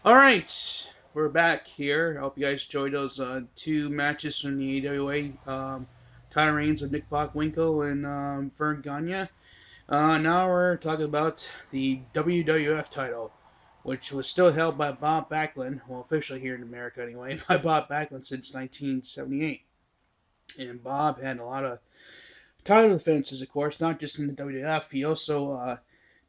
Alright, we're back here. I hope you guys enjoyed those two matches from the AWA title reigns of Nick Bockwinkel and Vern Gagne. Now we're talking about the WWF title, which was still held by Bob Backlund, well, officially here in America anyway, by Bob Backlund since 1978. And Bob had a lot of title defenses, of course, not just in the WWF. He also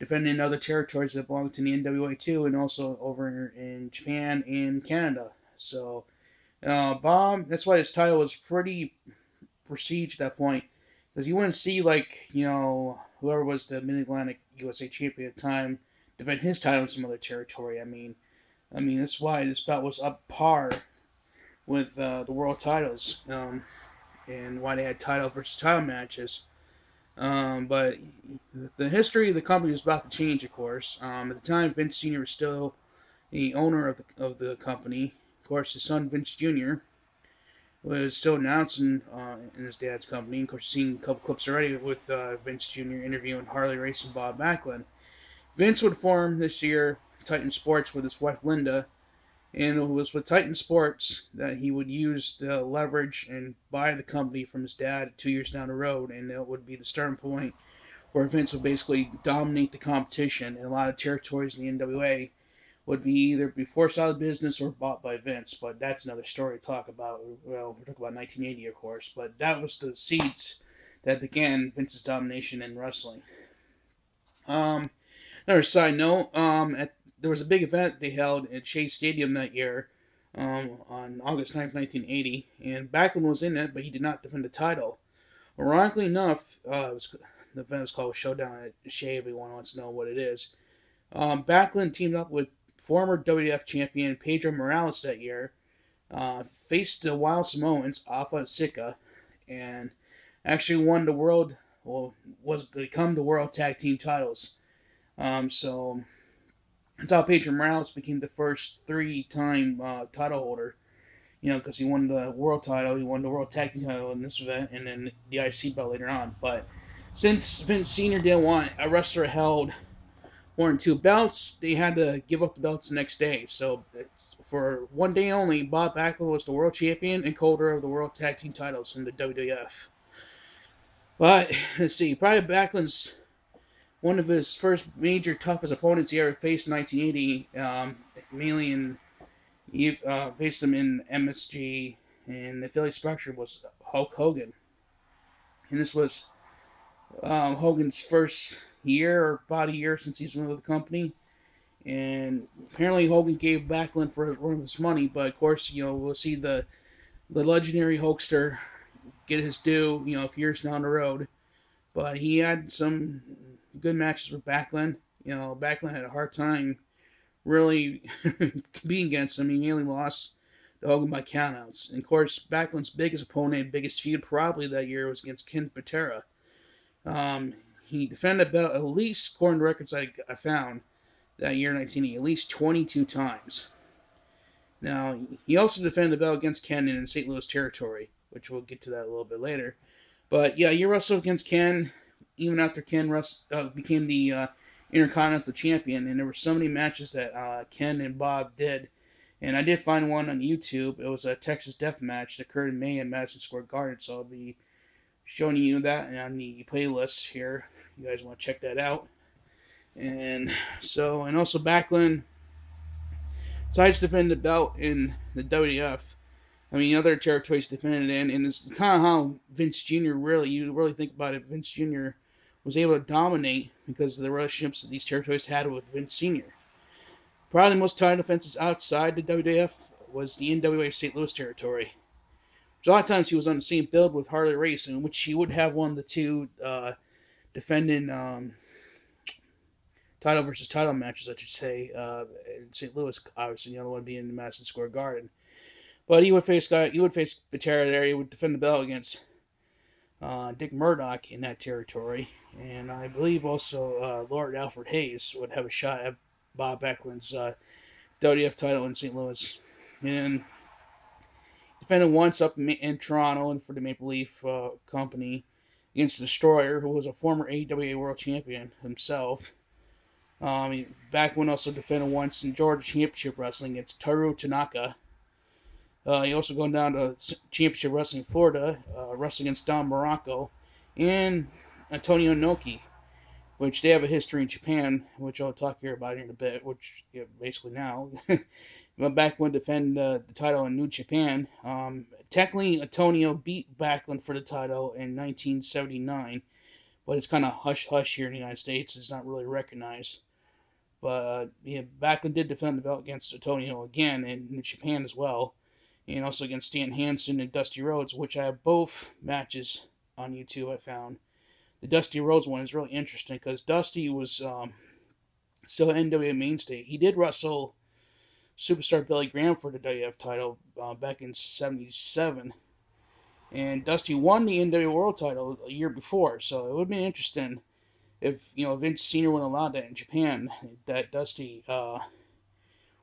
defended in other territories that belonged to the NWA too, and also over in Japan and Canada. So, Bob, that's why his title was pretty prestige at that point, because you wouldn't see whoever was the Mid Atlantic USA champion at the time defend his title in some other territory. I mean that's why this bout was up par with the world titles, and why they had title versus title matches. But the history of the company was about to change, of course. At the time, Vince Sr. was still the owner of the company. Of course, his son, Vince Jr., was still announcing in his dad's company. Of course, you've seen a couple clips already with Vince Jr. interviewing Harley Race and Bob Backlund. Vince would form this year Titan Sports with his wife, Linda, and it was with Titan Sports that he would use the leverage and buy the company from his dad 2 years down the road, and that would be the starting point where Vince would basically dominate the competition, and a lot of territories in the NWA would be either be forced out of business or bought by Vince, but that's another story to talk about. Well, we're talking about 1980, of course, but that was the seeds that began Vince's domination in wrestling. Another side note, there was a big event they held at Shea Stadium that year on August 9th, 1980, and Backlund was in it, but he did not defend the title. Ironically enough, the event was called Showdown at Shea, if anyone wants to know what it is. Backlund teamed up with former WWF champion Pedro Morales that year, faced the Wild Samoans, Alpha Sika, and actually won the world, was become the world tag team titles. So that's how Pedro Morales became the first three-time title holder. Because he won the world title, he won the world tag team title in this event, and then the IC belt later on. But since Vince Sr. didn't want a wrestler held more than two belts, they had to give up the belts the next day. So for one day only, Bob Backlund was the world champion and holder of the world tag team titles in the WWF. But let's see, probably Backlund's one of his first major toughest opponents he ever faced in 1980, mainly he faced him in MSG and the Philly Spectrum, was Hulk Hogan. And this was Hogan's first year, or about a year since he's been with the company. And apparently Hogan gave Backlund for his money, but of course, we'll see the legendary Hulkster get his due, a few years down the road. But he had some good matches with Backlund. Backlund had a hard time really being against him. He mainly lost to Hogan by countouts. And of course, Backlund's biggest opponent and biggest feud probably that year was against Ken Patera. He defended the belt at least, according to records I found, that year 1980, at least 22 times. Now, he also defended the belt against Ken in the St. Louis territory, which we'll get to that a little bit later. But yeah, he wrestled against Ken even after Ken became the Intercontinental Champion, and there were so many matches that Ken and Bob did. And I did find one on YouTube. It was a Texas Death Match that occurred in May in Madison Square Garden, so I'll be showing you that on the playlist here. You guys want to check that out. And also Backlund, besides defending the belt in the WWF, other territories defended in, and it's kind of how Vince Jr. you really think about it, Vince Jr. was able to dominate because of the relationships that these territories had with Vince Sr. Probably the most title defenses outside the WWF was the NWA St. Louis territory. So a lot of times he was on the same build with Harley Race, in which he would have won the two defending title versus title matches, I should say, in St. Louis, obviously, the other one being in Madison Square Garden. But he would face Patera there. He would defend the belt against Dick Murdoch in that territory, and I believe also Lord Alfred Hayes would have a shot at Bob Backlund's WWF title in St. Louis. And defended once up in Toronto and for the Maple Leaf Company against Destroyer, who was a former AWA World Champion himself. Backlund also defended once in Georgia Championship Wrestling against Toru Tanaka. He also going down to Championship Wrestling Florida, wrestling against Don Morocco and Antonio Inoki, which they have a history in Japan, which I'll talk here about in a bit, which basically now. But Backlund defended the title in New Japan. Technically, Antonio beat Backlund for the title in 1979, but it's kind of hush-hush here in the United States. It's not really recognized. But Backlund did defend the belt against Antonio again in Japan as well, and also against Stan Hansen and Dusty Rhodes, which I have both matches on YouTube. I found the Dusty Rhodes one is really interesting because Dusty was still an NWA mainstay. He did wrestle Superstar Billy Graham for the WWF title back in '77, and Dusty won the NWA World title a year before. So it would be interesting if Vince Sr. wouldn't allow that in Japan, that Dusty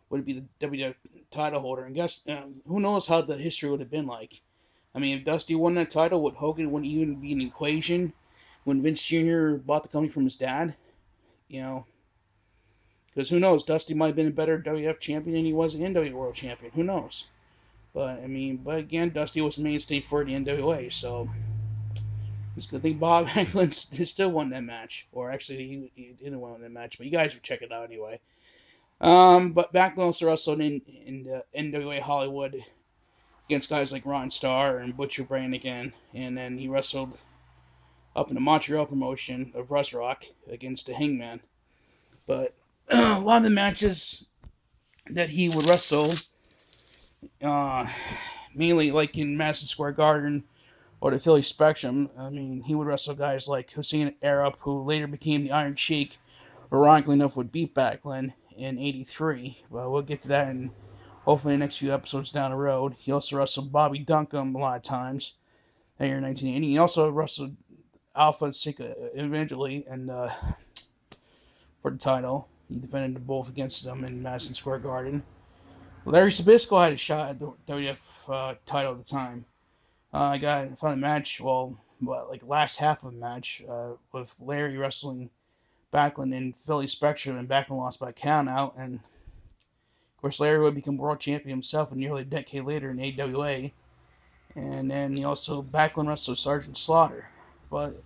would be the WWF title holder. And guess who knows how the history would have been like. I mean, if Dusty won that title, would Hogan wouldn't even be an equation when Vince Jr. bought the company from his dad? Because who knows, Dusty might have been a better WWF champion than he was an NWA World Champion. Who knows? But again, Dusty was the mainstay for the NWA, so it's a good thing Bob Backlund still won that match. Or actually, he didn't win that match, but you guys would check it out anyway. But Backlund also wrestled in the NWA Hollywood against guys like Ron Starr and Butcher Brannigan, and then he wrestled up in the Montreal promotion of Russ Rock against the Hangman. But a lot of the matches that he would wrestle, mainly like in Madison Square Garden or the Philly Spectrum, he would wrestle guys like Hussein Arab, who later became the Iron Sheik, ironically enough would beat Backlund in '83. But we'll get to that in hopefully the next few episodes down the road. He also wrestled Bobby Duncum a lot of times that year in 1980. He also wrestled Alpha Sika eventually, and for the title. He defended both against them in Madison Square Garden. Larry Zbyszko had a shot at the WWF title at the time. I found a match, like last half of a match, with Larry wrestling Backlund in Philly Spectrum, and Backlund lost by count out. And of course, Larry would become world champion himself nearly a decade later in AWA. And then Backlund wrestled Sergeant Slaughter. But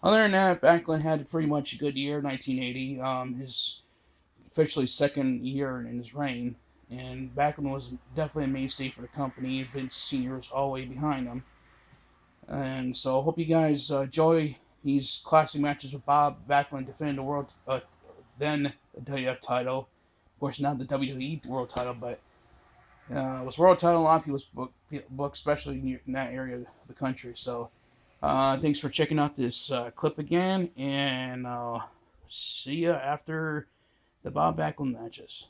other than that, Backlund had pretty much a good year, 1980. His officially second year in his reign, and Backlund was definitely a mainstay for the company. Vince Sr. was all the way behind him. And so I hope you guys enjoy these classic matches with Bob Backlund defending the world, then the WWF title. Of course, not the WWE world title, but it was world title. A lot of people booked, especially in that area of the country. So thanks for checking out this clip again, and see ya after the Bob Backlund matches.